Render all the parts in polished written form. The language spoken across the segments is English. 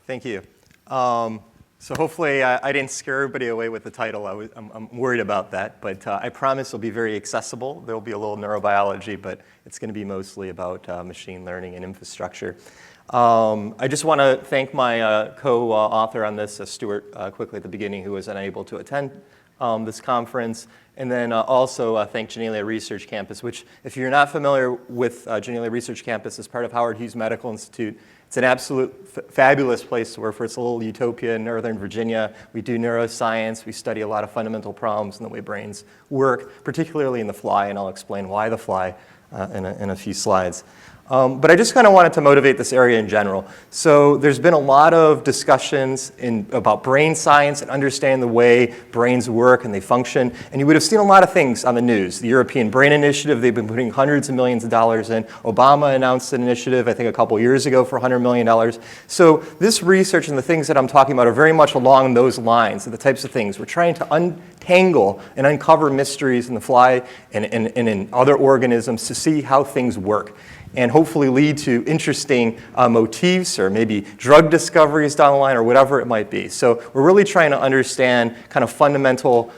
Thank you. So hopefully I didn't scare everybody away with the title. I'm worried about that, but I promise it'll be very accessible. There'll be a little neurobiology, but it's going to be mostly about machine learning and infrastructure. I just want to thank my co-author on this, Stuart, quickly at the beginning, who was unable to attend this conference. And then also thank Janelia Research Campus, which, if you're not familiar with Janelia Research Campus, is part of Howard Hughes Medical Institute. It's an absolute fabulous place to work for. It's a little utopia in Northern Virginia. We do neuroscience. We study a lot of fundamental problems in the way brains work, particularly in the fly, and I'll explain why the fly in a few slides. But I just kind of wanted to motivate this area in general. So there's been a lot of discussions about brain science and understanding the way brains work and they function. And you would have seen a lot of things on the news. The European Brain Initiative, they've been putting hundreds of millions of dollars in. Obama announced an initiative, I think a couple years ago, for $100 million. So this research and the things that I'm talking about are very much along those lines, the types of things. We're trying to untangle and uncover mysteries in the fly and in other organisms to see how things work, and hopefully lead to interesting motifs or maybe drug discoveries down the line or whatever it might be. So we're really trying to understand kind of fundamental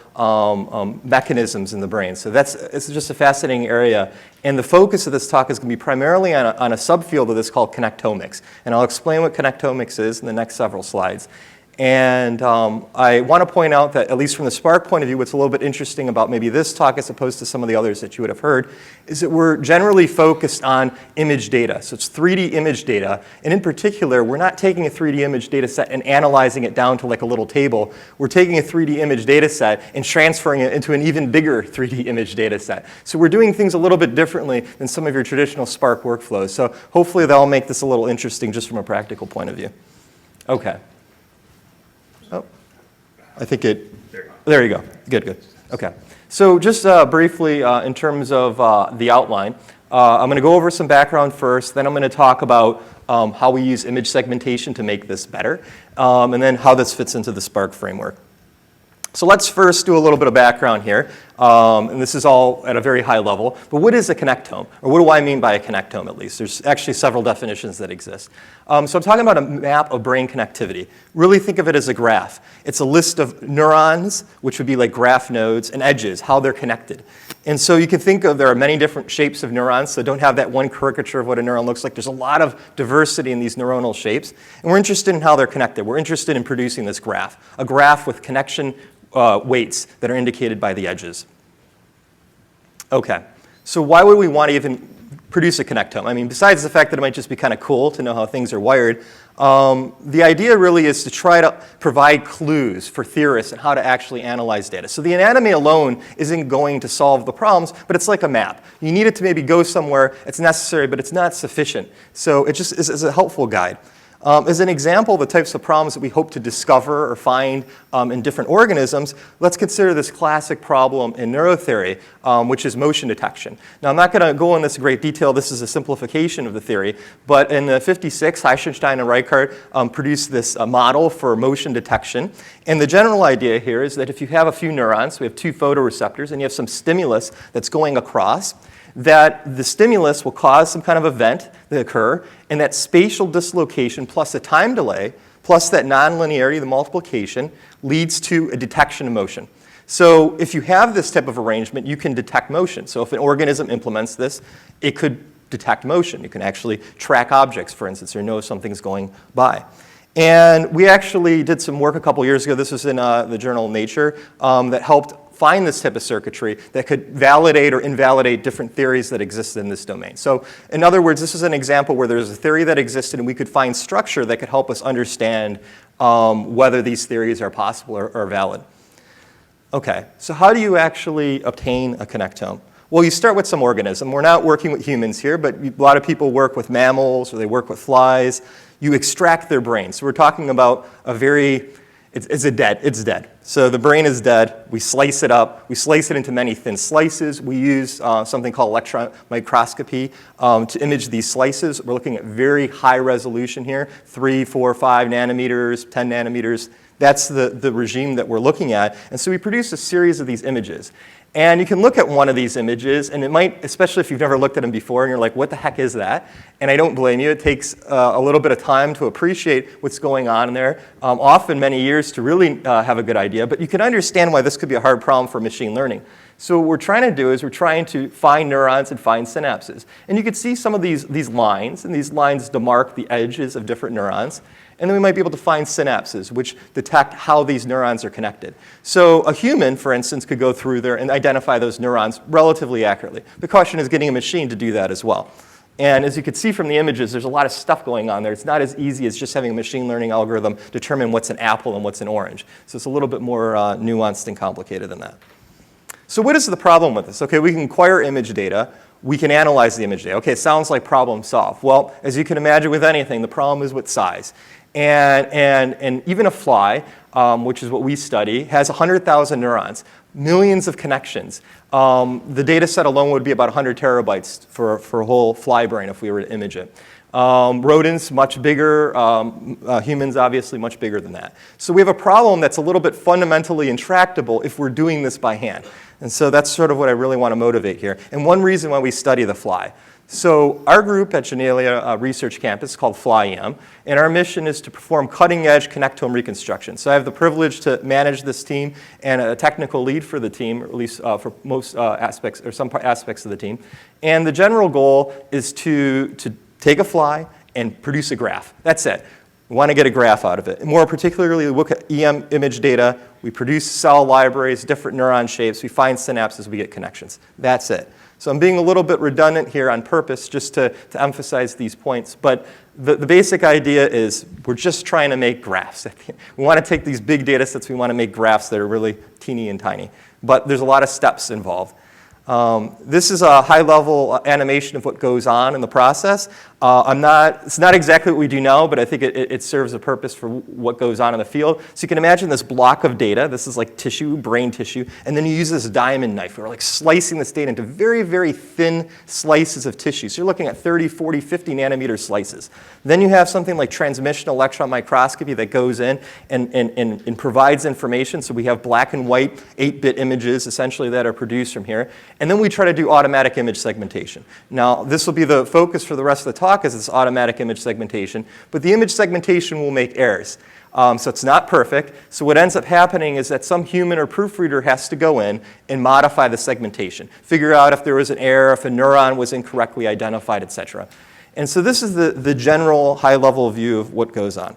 mechanisms in the brain. So it's just a fascinating area. And the focus of this talk is going to be primarily on a subfield of this called connectomics. And I'll explain what connectomics is in the next several slides. And I want to point out that, at least from the Spark point of view, what's a little bit interesting about maybe this talk as opposed to some of the others that you would have heard is that we're generally focused on image data. So it's 3D image data. And in particular, we're not taking a 3D image data set and analyzing it down to like a little table. We're taking a 3D image data set and transferring it into an even bigger 3D image data set. So we're doing things a little bit differently than some of your traditional Spark workflows. So hopefully that'll make this a little interesting just from a practical point of view. OK. Oh, I think there you go. Good. OK. So just briefly, in terms of the outline, I'm going to go over some background first. Then I'm going to talk about how we use image segmentation to make this better, and then how this fits into the Spark framework. So let's first do a little bit of background here. And this is all at a very high level. But what is a connectome? Or what do I mean by a connectome, at least? There's actually several definitions that exist. So I'm talking about a map of brain connectivity. Really think of it as a graph. It's a list of neurons, which would be like graph nodes, and edges, how they're connected. And so you can think of, there are many different shapes of neurons, so don't have that one caricature of what a neuron looks like. There's a lot of diversity in these neuronal shapes. And we're interested in how they're connected. We're interested in producing this graph, a graph with connection weights that are indicated by the edges. OK, so why would we want to even produce a connectome? I mean, besides the fact that it might just be kind of cool to know how things are wired, the idea really is to try to provide clues for theorists on how to actually analyze data. So the anatomy alone isn't going to solve the problems, but it's like a map. You need it to maybe go somewhere. It's necessary, but it's not sufficient. So it just is a helpful guide. As an example, the types of problems that we hope to discover or find in different organisms, let's consider this classic problem in neurotheory, which is motion detection. Now, I'm not going to go into this in great detail. This is a simplification of the theory. But in the 56, Heisenstein and Reichart produced this model for motion detection. And the general idea here is that if you have a few neurons, we have two photoreceptors, and you have some stimulus that's going across, that the stimulus will cause some kind of event to occur, and that spatial dislocation plus a time delay plus that nonlinearity, the multiplication, leads to a detection of motion. So if you have this type of arrangement, you can detect motion. So if an organism implements this, it could detect motion. You can actually track objects, for instance, or know something's going by. And we actually did some work a couple years ago. This was in the journal Nature that helped find this type of circuitry that could validate or invalidate different theories that exist in this domain. So in other words, this is an example where there's a theory that existed and we could find structure that could help us understand whether these theories are possible or valid. OK, so how do you actually obtain a connectome? Well, you start with some organism. We're not working with humans here, but a lot of people work with mammals or they work with flies. You extract their brains. So we're talking about a very it's dead. So the brain is dead. We slice it up. We slice it into many thin slices. We use something called electron microscopy to image these slices. We're looking at very high resolution here, 3, 4, 5 nanometers, 10 nanometers. That's the regime that we're looking at. And so we produce a series of these images. And you can look at one of these images, and it might, especially if you've never looked at them before, and you're like, what the heck is that? And I don't blame you. It takes a little bit of time to appreciate what's going on in there, often many years to really have a good idea. But you can understand why this could be a hard problem for machine learning. So what we're trying to do is we're trying to find neurons and find synapses. And you can see some of these lines, and these lines demark the edges of different neurons. And then we might be able to find synapses, which detect how these neurons are connected. So a human, for instance, could go through there and identify those neurons relatively accurately. The question is getting a machine to do that as well. And as you can see from the images, there's a lot of stuff going on there. It's not as easy as just having a machine learning algorithm determine what's an apple and what's an orange. So it's a little bit more nuanced and complicated than that. So what is the problem with this? Okay, we can acquire image data. We can analyze the image data. Okay, sounds like problem solved. Well, as you can imagine with anything, the problem is with size. And even a fly, which is what we study, has 100,000 neurons, millions of connections. The data set alone would be about 100 terabytes for a whole fly brain if we were to image it. Rodents, much bigger. Humans, obviously, much bigger than that. So we have a problem that's a little bit fundamentally intractable if we're doing this by hand. And so that's sort of what I really want to motivate here. And one reason why we study the fly. So our group at Genelia Research Campus is called FlyEM, and our mission is to perform cutting-edge connectome reconstruction. So I have the privilege to manage this team and a technical lead for the team, or at least for most aspects, or some aspects of the team. And the general goal is to take a fly and produce a graph. That's it. We want to get a graph out of it. And more particularly, we look at EM image data. We produce cell libraries, different neuron shapes. We find synapses. We get connections. That's it. So I'm being a little bit redundant here on purpose just to emphasize these points. But the basic idea is we're just trying to make graphs. We want to take these big data sets. We want to make graphs that are really teeny and tiny. But there's a lot of steps involved. This is a high-level animation of what goes on in the process. It's not exactly what we do now, but I think it serves a purpose for what goes on in the field. So you can imagine this block of data. This is like tissue, brain tissue. And then you use this diamond knife. We're like slicing this data into very, very thin slices of tissue. So you're looking at 30, 40, 50 nanometer slices. Then you have something like transmission electron microscopy that goes in and provides information. So we have black and white 8-bit images, essentially, that are produced from here. And then we try to do automatic image segmentation. Now, this will be the focus for the rest of the talk, is this automatic image segmentation. But the image segmentation will make errors. So it's not perfect. So what ends up happening is that some human or proofreader has to go in and modify the segmentation, figure out if there was an error, if a neuron was incorrectly identified, et cetera. And so this is the general high-level view of what goes on.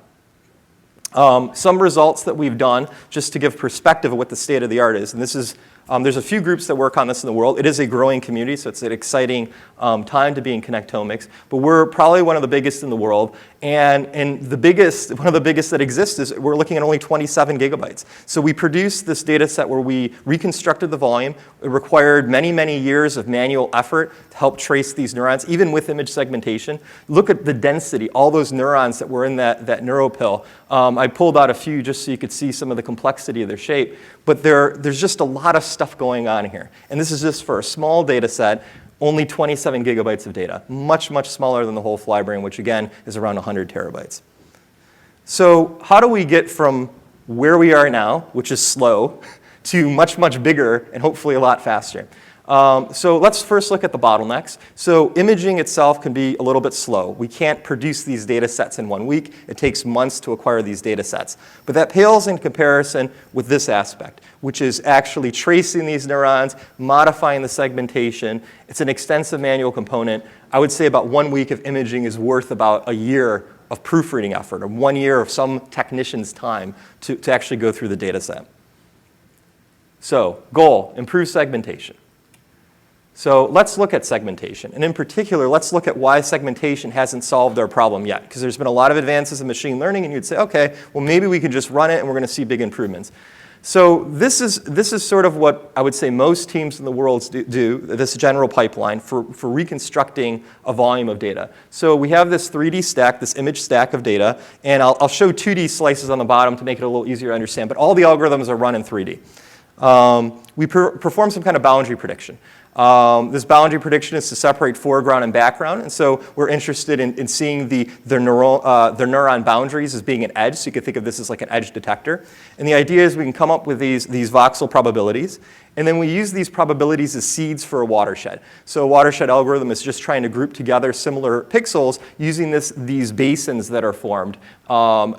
Some results that we've done, just to give perspective of what the state of the art is. And this is, there's a few groups that work on this in the world. It is a growing community, so it's an exciting time to be in connectomics. But we're probably one of the biggest in the world. And one of the biggest that exists is we're looking at only 27 gigabytes. So we produced this data set where we reconstructed the volume. It required many, many years of manual effort to help trace these neurons, even with image segmentation. Look at the density, all those neurons that were in that neuropill. I pulled out a few just so you could see some of the complexity of their shape. But there's just a lot of stuff going on here. And this is just for a small data set, only 27 gigabytes of data, much, much smaller than the whole fly brain, which again is around 100 terabytes. So how do we get from where we are now, which is slow, to much, much bigger and hopefully a lot faster? So let's first look at the bottlenecks. So imaging itself can be a little bit slow. We can't produce these data sets in 1 week. It takes months to acquire these data sets. But that pales in comparison with this aspect, which is actually tracing these neurons, modifying the segmentation. It's an extensive manual component. I would say about 1 week of imaging is worth about a year of proofreading effort, or 1 year of some technician's time to actually go through the data set. So goal, improve segmentation. So let's look at segmentation. And in particular, let's look at why segmentation hasn't solved our problem yet. Because there's been a lot of advances in machine learning, and you'd say, OK, well, maybe we could just run it, and we're going to see big improvements. So this is sort of what I would say most teams in the world do, this general pipeline for reconstructing a volume of data. So we have this 3D stack, this image stack of data. And I'll show 2D slices on the bottom to make it a little easier to understand. But all the algorithms are run in 3D. We perform some kind of boundary prediction. This boundary prediction is to separate foreground and background, and so we're interested in seeing the neuron boundaries as being an edge, so you could think of this as like an edge detector. And the idea is we can come up with these voxel probabilities, and then we use these probabilities as seeds for a watershed. So a watershed algorithm is just trying to group together similar pixels using these basins that are formed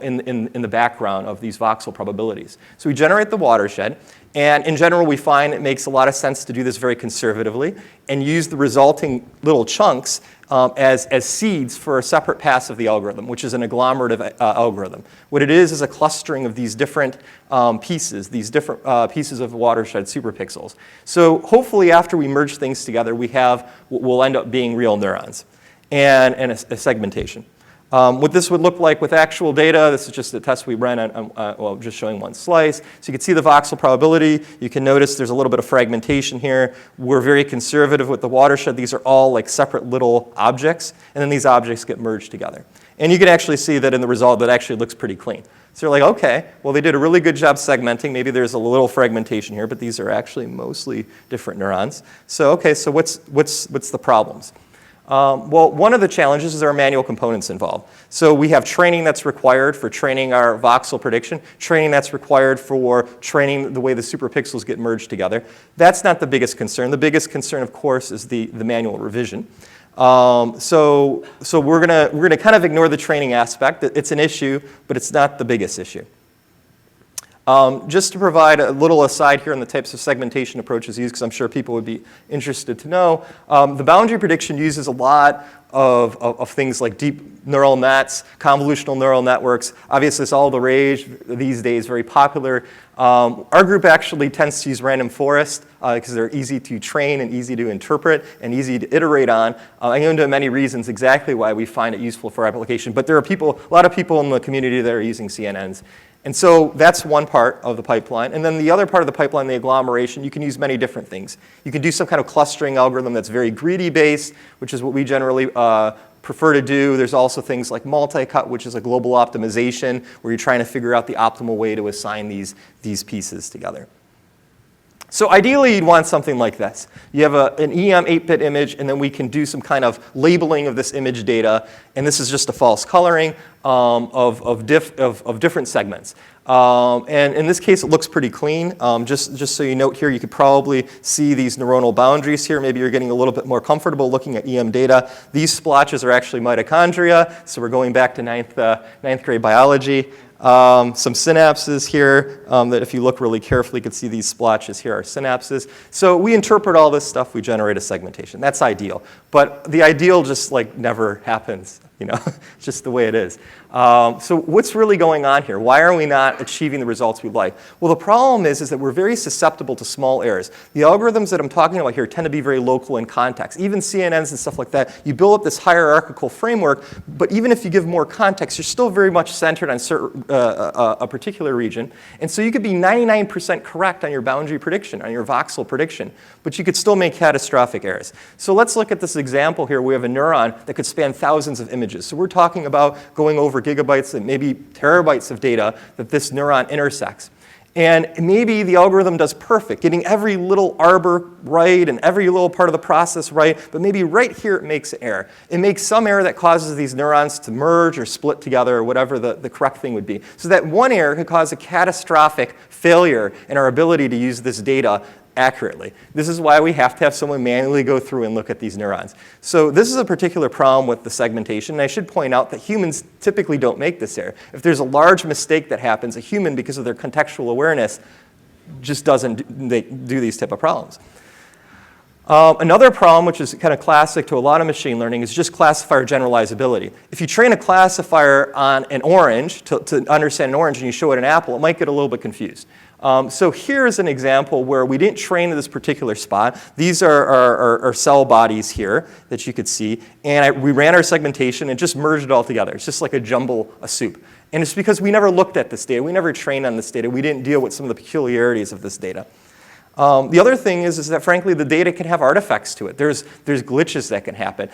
in the background of these voxel probabilities. So we generate the watershed, and in general we find it makes a lot of sense to do this very conservatively and use the resulting little chunks as seeds for a separate pass of the algorithm, which is an agglomerative algorithm. What it is a clustering of these different pieces of watershed superpixels. So hopefully after we merge things together, we have what will end up being real neurons and a segmentation. What this would look like with actual data, this is just a test we ran on, just showing one slice. So you can see the voxel probability. You can notice there's a little bit of fragmentation here. We're very conservative with the watershed. These are all like separate little objects, and then these objects get merged together. And you can actually see that in the result that actually looks pretty clean. So you're like, okay, well they did a really good job segmenting. Maybe there's a little fragmentation here, but these are actually mostly different neurons. So okay, so what's the problems? Well, one of the challenges is there are manual components involved. So we have training that's required for training our voxel prediction, training that's required for training the way the superpixels get merged together. That's not the biggest concern. The biggest concern, of course, is the manual revision. So we're gonna kind of ignore the training aspect. It's an issue, but it's not the biggest issue. Just to provide a little aside here on the types of segmentation approaches used, because I'm sure people would be interested to know, the boundary prediction uses a lot of things like deep neural nets, convolutional neural networks. Obviously, it's all the rage these days, very popular. Our group actually tends to use random forest because they're easy to train and easy to interpret and easy to iterate on. I go into many reasons exactly why we find it useful for application, but there are a lot of people in the community that are using CNNs. And so that's one part of the pipeline. And then the other part of the pipeline, the agglomeration, you can use many different things. You can do some kind of clustering algorithm that's very greedy based, which is what we generally prefer to do. There's also things like multi-cut, which is a global optimization, where you're trying to figure out the optimal way to assign these pieces together. So ideally, you'd want something like this. You have an EM 8-bit image, and then we can do some kind of labeling of this image data. And this is just a false coloring of different segments. And in this case, it looks pretty clean. Just so you note here, you could probably see these neuronal boundaries here. Maybe you're getting a little bit more comfortable looking at EM data. These splotches are actually mitochondria, so we're going back to ninth grade biology. Some synapses here that if you look really carefully, you can see these splotches here are synapses. So we interpret all this stuff, we generate a segmentation. That's ideal. But the ideal just like never happens. You know, it's just the way it is. So what's really going on here? Why are we not achieving the results we'd like? Well, the problem is that we're very susceptible to small errors. The algorithms that I'm talking about here tend to be very local in context. Even CNNs and stuff like that, you build up this hierarchical framework, but even if you give more context, you're still very much centered on a particular region. And so you could be 99% correct on your boundary prediction, on your voxel prediction, but you could still make catastrophic errors. So let's look at this example here. We have a neuron that could span thousands of images. So we're talking about going over gigabytes and maybe terabytes of data that this neuron intersects. And maybe the algorithm does perfect, getting every little arbor right and every little part of the process right, but maybe right here it makes an error. It makes some error that causes these neurons to merge or split together or whatever the correct thing would be. So that one error could cause a catastrophic failure in our ability to use this data accurately. This is why we have to have someone manually go through and look at these neurons. So this is a particular problem with the segmentation, and I should point out that humans typically don't make this error. If there's a large mistake that happens, a human, because of their contextual awareness, just doesn't do these type of problems. Another problem, which is kind of classic to a lot of machine learning, is just classifier generalizability. If you train a classifier on an orange to understand an orange and you show it an apple, it might get a little bit confused. So here's an example where we didn't train to this particular spot. These are cell bodies here that you could see. And we ran our segmentation and just merged it all together. It's just like a soup. And it's because we never looked at this data. We never trained on this data. We didn't deal with some of the peculiarities of this data. The other thing is that, frankly, the data can have artifacts to it. There's glitches that can happen.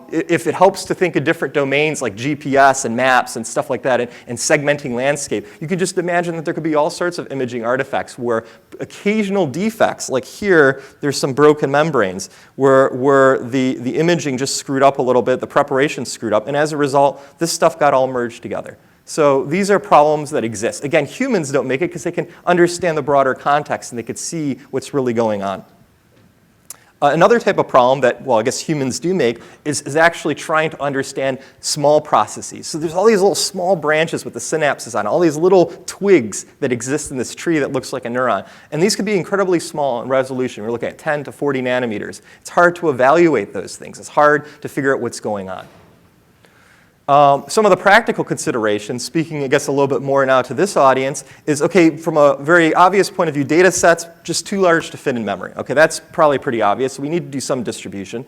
If it helps to think of different domains like GPS and maps and stuff like that and segmenting landscape, you can just imagine that there could be all sorts of imaging artifacts where occasional defects, like here, there's some broken membranes where the imaging just screwed up a little bit, the preparation screwed up, and as a result, this stuff got all merged together. So these are problems that exist. Again, humans don't make it because they can understand the broader context and they could see what's really going on. Another type of problem that, well, I guess humans do make is actually trying to understand small processes. So there's all these little small branches with the synapses on, all these little twigs that exist in this tree that looks like a neuron. And these could be incredibly small in resolution. We're looking at 10 to 40 nanometers. It's hard to evaluate those things. It's hard to figure out what's going on. Some of the practical considerations, speaking I guess a little bit more now to this audience, is okay, from a very obvious point of view, data sets just too large to fit in memory. Okay, that's probably pretty obvious. So we need to do some distribution.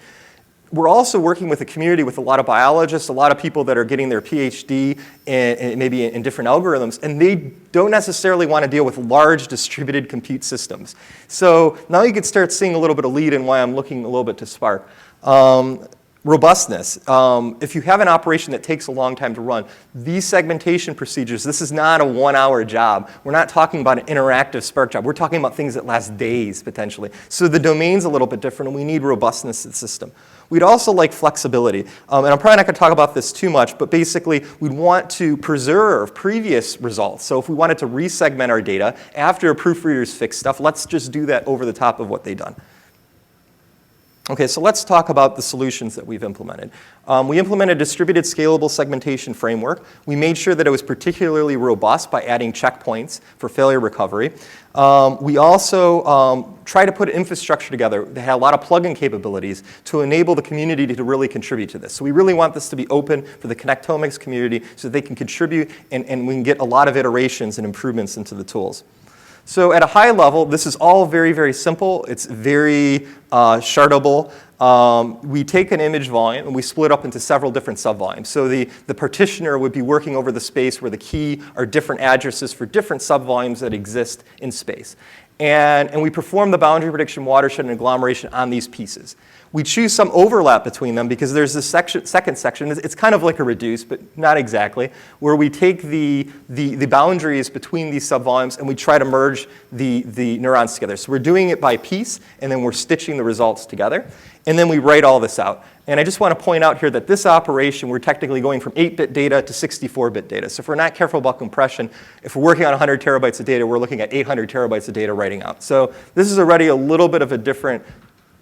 We're also working with a community with a lot of biologists, a lot of people that are getting their PhD in maybe in different algorithms, and they don't necessarily want to deal with large distributed compute systems. So now you can start seeing a little bit of lead in why I'm looking a little bit to Spark. Robustness. If you have an operation that takes a long time to run, these segmentation procedures, this is not a 1-hour job. We're not talking about an interactive Spark job. We're talking about things that last days, potentially. So the domain's a little bit different, and we need robustness in the system. We'd also like flexibility. And I'm probably not going to talk about this too much, but basically, we'd want to preserve previous results. So if we wanted to resegment our data after proofreaders fix stuff, let's just do that over the top of what they've done. Okay, so let's talk about the solutions that we've implemented. We implemented a distributed scalable segmentation framework. We made sure that it was particularly robust by adding checkpoints for failure recovery. We also tried to put infrastructure together that had a lot of plugin capabilities to enable the community to really contribute to this. So we really want this to be open for the Connectomics community so that they can contribute and we can get a lot of iterations and improvements into the tools. So at a high level, this is all very, very simple. It's very shardable. We take an image volume and we split up into several different subvolumes. So the partitioner would be working over the space where the key are different addresses for different subvolumes that exist in space. And we perform the boundary prediction, watershed, and agglomeration on these pieces. We choose some overlap between them because there's this second section. It's kind of like a reduce, but not exactly, where we take the boundaries between these subvolumes and we try to merge the neurons together. So we're doing it by piece, and then we're stitching the results together. And then we write all this out. And I just want to point out here that this operation, we're technically going from 8-bit data to 64-bit data. So if we're not careful about compression, if we're working on 100 terabytes of data, we're looking at 800 terabytes of data writing out. So this is already a little bit of a different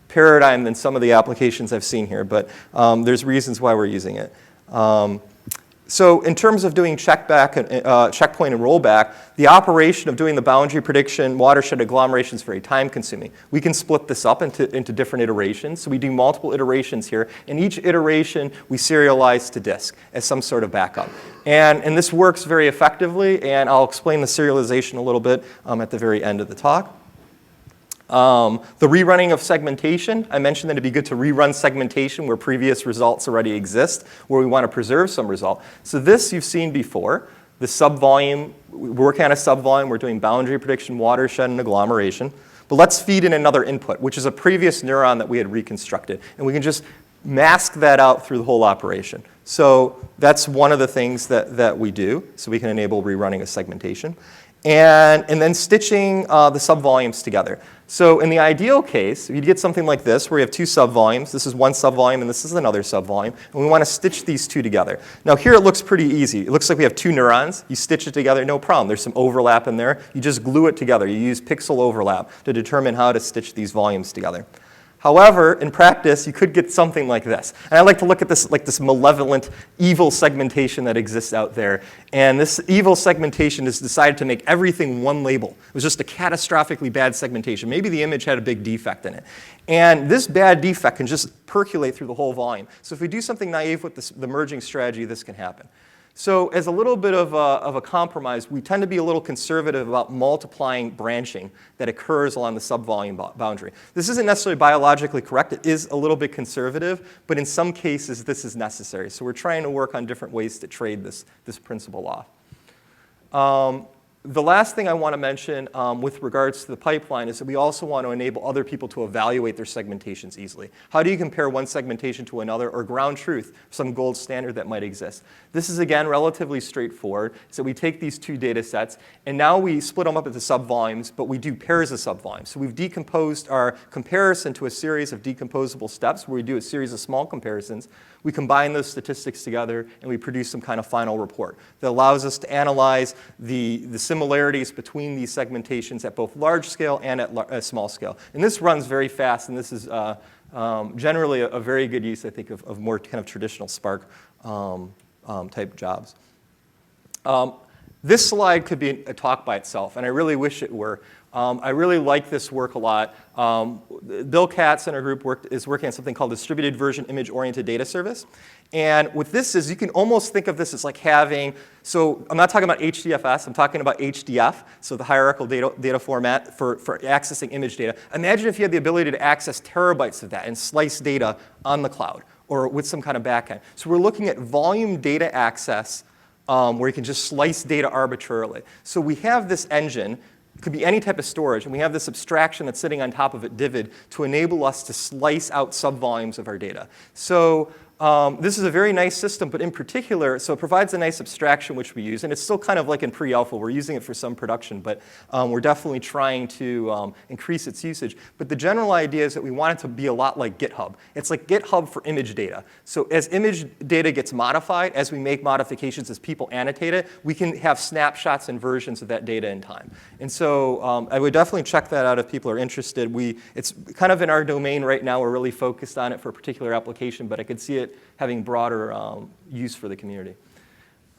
paradigm than some of the applications I've seen here, but there's reasons why we're using it. So in terms of doing checkpoint and rollback, the operation of doing the boundary prediction, watershed agglomeration is very time consuming. We can split this up into different iterations. So we do multiple iterations here. In each iteration, we serialize to disk as some sort of backup. And this works very effectively, and I'll explain the serialization a little bit at the very end of the talk. The rerunning of segmentation, I mentioned that it'd be good to rerun segmentation where previous results already exist, where we want to preserve some result. So this you've seen before, the subvolume, we're working on a subvolume, we're doing boundary prediction, watershed, and agglomeration. But let's feed in another input, which is a previous neuron that we had reconstructed. And we can just mask that out through the whole operation. So that's one of the things that we do, so we can enable rerunning of segmentation. And then stitching the subvolumes together. So in the ideal case, you'd get something like this, where you have two subvolumes. This is one subvolume, and this is another subvolume. And we want to stitch these two together. Now here it looks pretty easy. It looks like we have two neurons. You stitch it together, no problem. There's some overlap in there. You just glue it together. You use pixel overlap to determine how to stitch these volumes together. However, in practice, you could get something like this. And I like to look at this like this malevolent, evil segmentation that exists out there. And this evil segmentation has decided to make everything one label. It was just a catastrophically bad segmentation. Maybe the image had a big defect in it. And this bad defect can just percolate through the whole volume. So if we do something naive with the merging strategy, this can happen. So as a little bit of a compromise, we tend to be a little conservative about multiplying branching that occurs along the subvolume boundary. This isn't necessarily biologically correct. It is a little bit conservative, but in some cases, this is necessary. So we're trying to work on different ways to trade this principle off. The last thing I want to mention with regards to the pipeline is that we also want to enable other people to evaluate their segmentations easily. How do you compare one segmentation to another, or ground truth, some gold standard that might exist? This is, again, relatively straightforward. So we take these two data sets, and now we split them up into subvolumes, but we do pairs of subvolumes. So we've decomposed our comparison to a series of decomposable steps where we do a series of small comparisons. We combine those statistics together, and we produce some kind of final report that allows us to analyze the similarities between these segmentations at both large scale and at small scale. And this runs very fast, and this is generally a very good use, I think, of more kind of traditional Spark type jobs. This slide could be a talk by itself, and I really wish it were. I really like this work a lot. Bill Katz and our group is working on something called Distributed Version Image-Oriented Data Service. And what this is, you can almost think of this as like having, so I'm not talking about HDFS, I'm talking about HDF, so the hierarchical data format for accessing image data. Imagine if you had the ability to access terabytes of that and slice data on the cloud or with some kind of backend. So we're looking at volume data access where you can just slice data arbitrarily. So we have this engine. It could be any type of storage, and we have this abstraction that's sitting on top of it, Divid, to enable us to slice out subvolumes of our data. So this is a very nice system, but in particular, so it provides a nice abstraction which we use, and it's still kind of like in pre-alpha. We're using it for some production, but we're definitely trying to increase its usage. But the general idea is that we want it to be a lot like GitHub. It's like GitHub for image data. So as image data gets modified, as we make modifications, as people annotate it, we can have snapshots and versions of that data in time. And so I would definitely check that out if people are interested. It's kind of in our domain right now. We're really focused on it for a particular application, but I could see it having broader use for the community.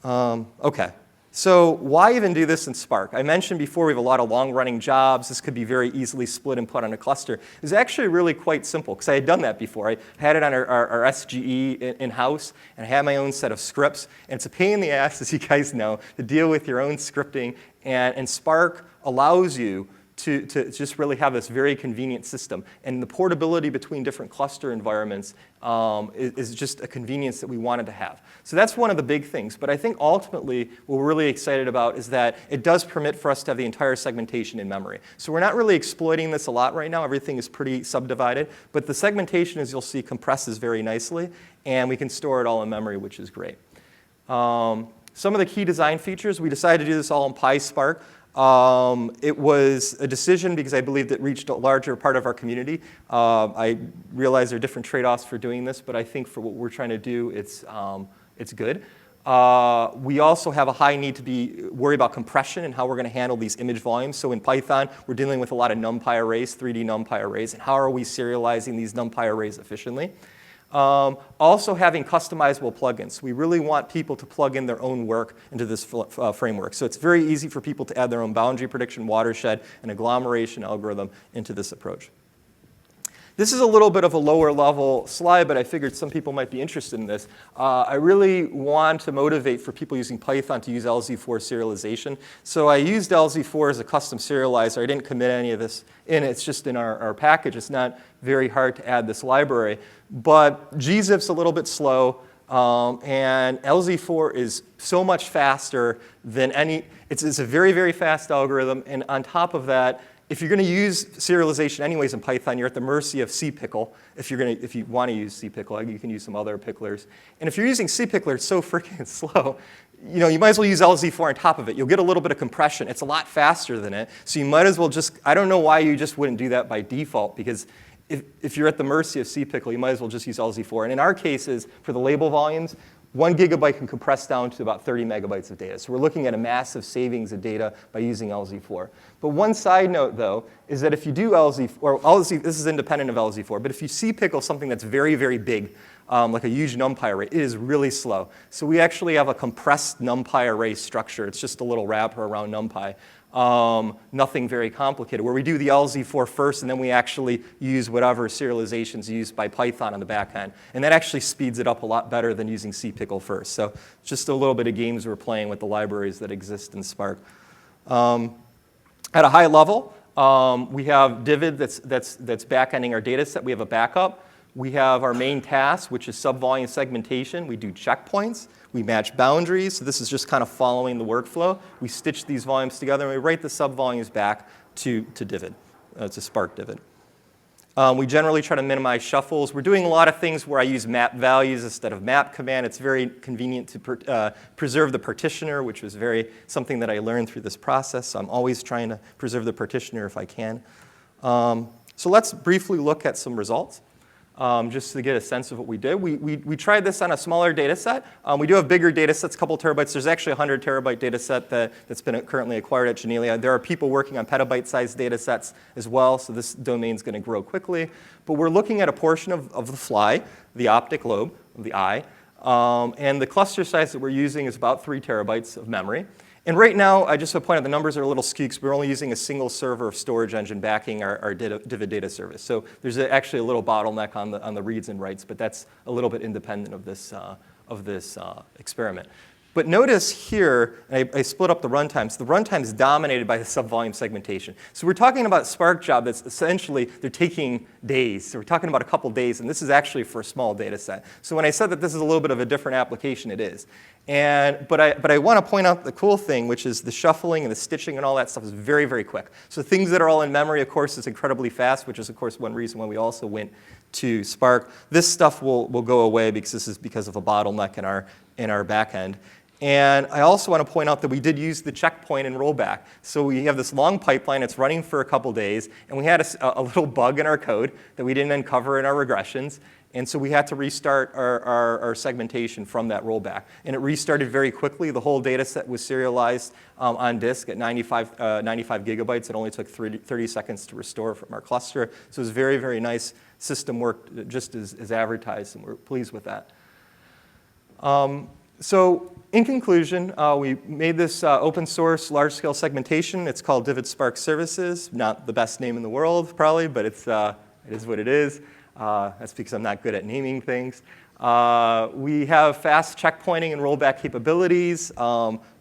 OK, so why even do this in Spark? I mentioned before we have a lot of long-running jobs. This could be very easily split and put on a cluster. It's actually really quite simple, because I had done that before. I had it on our SGE in-house, and I had my own set of scripts. And it's a pain in the ass, as you guys know, to deal with your own scripting. And Spark allows you to just really have this very convenient system. And the portability between different cluster environments is just a convenience that we wanted to have. So that's one of the big things. But I think ultimately what we're really excited about is that it does permit for us to have the entire segmentation in memory. So we're not really exploiting this a lot right now. Everything is pretty subdivided. But the segmentation, as you'll see, compresses very nicely. And we can store it all in memory, which is great. Some of the key design features, we decided to do this all in PySpark. It was a decision because I believed it reached a larger part of our community. I realize there are different trade-offs for doing this, but I think for what we're trying to do, it's good. We also have a high need to worry about compression and how we're going to handle these image volumes. So in Python, we're dealing with a lot of NumPy arrays, 3D NumPy arrays, and how are we serializing these NumPy arrays efficiently? Also having customizable plugins. We really want people to plug in their own work into this framework. So it's very easy for people to add their own boundary prediction, watershed, and agglomeration algorithm into this approach. This is a little bit of a lower level slide, but I figured some people might be interested in this. I really want to motivate for people using Python to use LZ4 serialization. So I used LZ4 as a custom serializer. I didn't commit any of this in. It's just in our package. It's not very hard to add this library. But gzip's a little bit slow. And LZ4 is so much faster than any. It's a very, very fast algorithm. And on top of that, if you're going to use serialization anyways in Python, you're at the mercy of cpickle. If you want to use cpickle, you can use some other picklers. And if you're using cpickler, it's so freaking slow. You might as well use LZ4 on top of it. You'll get a little bit of compression. It's a lot faster than it. So you might as well just, I don't know why you just wouldn't do that by default, because if you're at the mercy of cpickle, you might as well just use LZ4. And in our cases, for the label volumes, 1 gigabyte can compress down to about 30 megabytes of data. So we're looking at a massive savings of data by using LZ4. But one side note, though, is that if you do LZ4, this is independent of LZ4, but if you cpickle something that's very, very big, like a huge NumPy array, it is really slow. So we actually have a compressed NumPy array structure. It's just a little wrapper around NumPy. Nothing very complicated, where we do the LZ4 first, and then we actually use whatever serialization is used by Python on the back end. And that actually speeds it up a lot better than using cpickle first. So just a little bit of games we're playing with the libraries that exist in Spark. At a high level, we have Divid that's backending our data set. We have a backup. We have our main task, which is subvolume segmentation. We do checkpoints. We match boundaries. So this is just kind of following the workflow. We stitch these volumes together, and we write the subvolumes back to Divid. It's a Spark Divid. We generally try to minimize shuffles. We're doing a lot of things where I use map values instead of map command. It's very convenient to preserve the partitioner, which was something that I learned through this process. So I'm always trying to preserve the partitioner if I can. So let's briefly look at some results. Just to get a sense of what we did. We tried this on a smaller data set. We do have bigger data sets, a couple terabytes. There's actually a 100 terabyte data set that's been currently acquired at Janelia. There are people working on petabyte-sized data sets as well, so this domain is going to grow quickly. But we're looking at a portion of the fly, the optic lobe of the eye, and the cluster size that we're using is about 3 terabytes of memory. And right now, I just want to point out the numbers are a little skewed because we're only using a single server of storage engine backing our Divid data service. So there's actually a little bottleneck on the reads and writes, but that's a little bit independent of this experiment. But notice here, I split up the runtimes. The runtime is dominated by the subvolume segmentation. So we're talking about a Spark job that's essentially, they're taking days. So we're talking about a couple days, and this is actually for a small data set. So when I said that this is a little bit of a different application, it is. But I want to point out the cool thing, which is the shuffling and the stitching and all that stuff is very, very quick. So things that are all in memory, of course, is incredibly fast, which is, of course, one reason why we also went to Spark. This stuff will go away because this is because of a bottleneck in our backend. And I also want to point out that we did use the checkpoint and rollback. So we have this long pipeline. It's running for a couple days. And we had a little bug in our code that we didn't uncover in our regressions. And so we had to restart our segmentation from that rollback. And it restarted very quickly. The whole data set was serialized on disk at 95 gigabytes. It only took 30 seconds to restore from our cluster. So it was very, very nice. System worked just as advertised, and we're pleased with that. So in conclusion, we made this open source large-scale segmentation. It's called Divid Spark Services. Not the best name in the world, probably, but it is what it is. That's because I'm not good at naming things. We have fast checkpointing and rollback capabilities.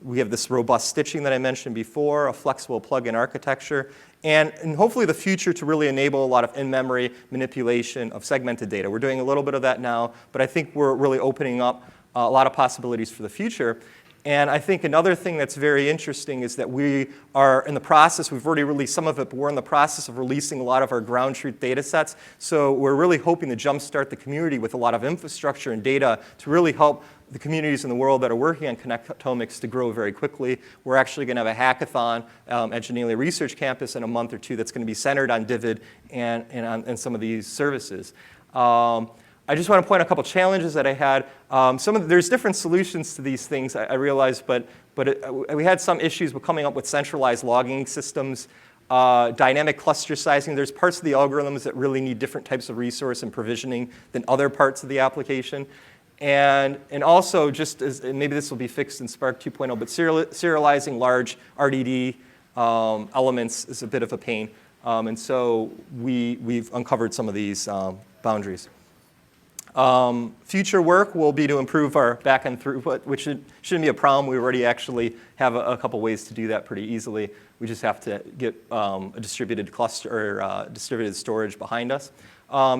We have this robust stitching that I mentioned before, a flexible plug-in architecture, and hopefully the future to really enable a lot of in-memory manipulation of segmented data. We're doing a little bit of that now, but I think we're really opening up a lot of possibilities for the future. And I think another thing that's very interesting is that we are in the process, we've already released some of it, but we're in the process of releasing a lot of our ground truth data sets. So we're really hoping to jumpstart the community with a lot of infrastructure and data to really help the communities in the world that are working on connectomics to grow very quickly. We're actually going to have a hackathon at Janelia Research Campus in a month or two that's going to be centered on Divid and some of these services. I just want to point out a couple challenges that I had. There's different solutions to these things, I realized, but we had some issues with coming up with centralized logging systems, dynamic cluster sizing. There's parts of the algorithms that really need different types of resource and provisioning than other parts of the application. And also, just as maybe this will be fixed in Spark 2.0, but serializing large RDD elements is a bit of a pain. And so we've uncovered some of these boundaries. Future work will be to improve our backend throughput, which shouldn't be a problem. We already actually have a couple ways to do that pretty easily. We just have to get a distributed cluster or distributed storage behind us.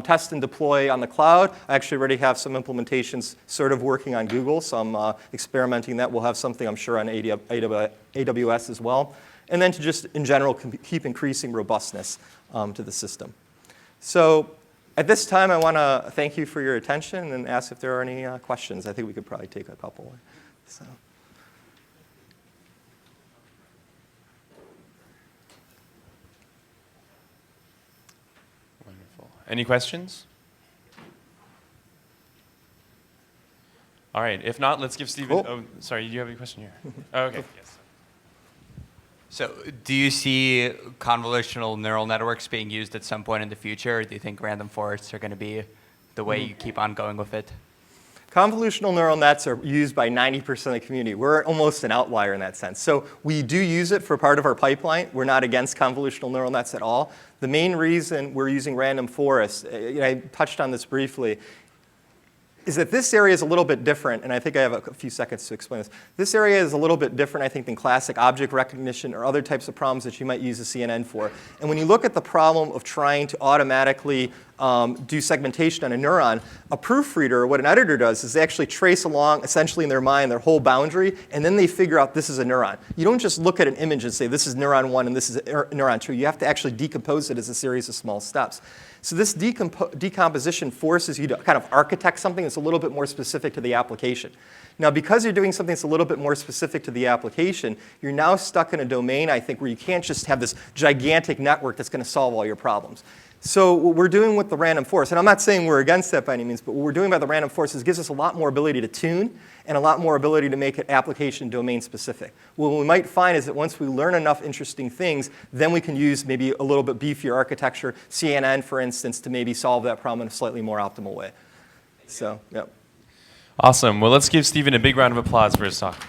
Test and deploy on the cloud. I actually already have some implementations sort of working on Google, so I'm experimenting that. We'll have something, I'm sure, on AWS as well. And then to just, in general, keep increasing robustness to the system. So at this time, I want to thank you for your attention and ask if there are any questions. I think we could probably take a couple. So. Wonderful. Any questions? All right. If not, let's give Stephen. Cool. Oh, sorry. Do you have any question here? Oh, okay. Yes. So do you see convolutional neural networks being used at some point in the future, or do you think random forests are going to be the way you keep on going with it? Convolutional neural nets are used by 90% of the community. We're almost an outlier in that sense. So we do use it for part of our pipeline. We're not against convolutional neural nets at all. The main reason we're using random forests, I touched on this briefly, is that this area is a little bit different, and I think I have a few seconds to explain this. This area is a little bit different, I think, than classic object recognition or other types of problems that you might use a CNN for. And when you look at the problem of trying to automatically do segmentation on a neuron, a proofreader, what an editor does is they actually trace along, essentially in their mind, their whole boundary, and then they figure out this is a neuron. You don't just look at an image and say this is neuron 1 and this is neuron 2. You have to actually decompose it as a series of small steps. So this decomposition forces you to kind of architect something that's a little bit more specific to the application. Now, because you're doing something that's a little bit more specific to the application, you're now stuck in a domain, I think, where you can't just have this gigantic network that's going to solve all your problems. So what we're doing with the random forest, and I'm not saying we're against that by any means, but what we're doing by the random forest is gives us a lot more ability to tune and a lot more ability to make it application domain specific. What we might find is that once we learn enough interesting things, then we can use maybe a little bit beefier architecture, CNN, for instance, to maybe solve that problem in a slightly more optimal way. So, yeah. Awesome. Well, let's give Stephen a big round of applause for his talk.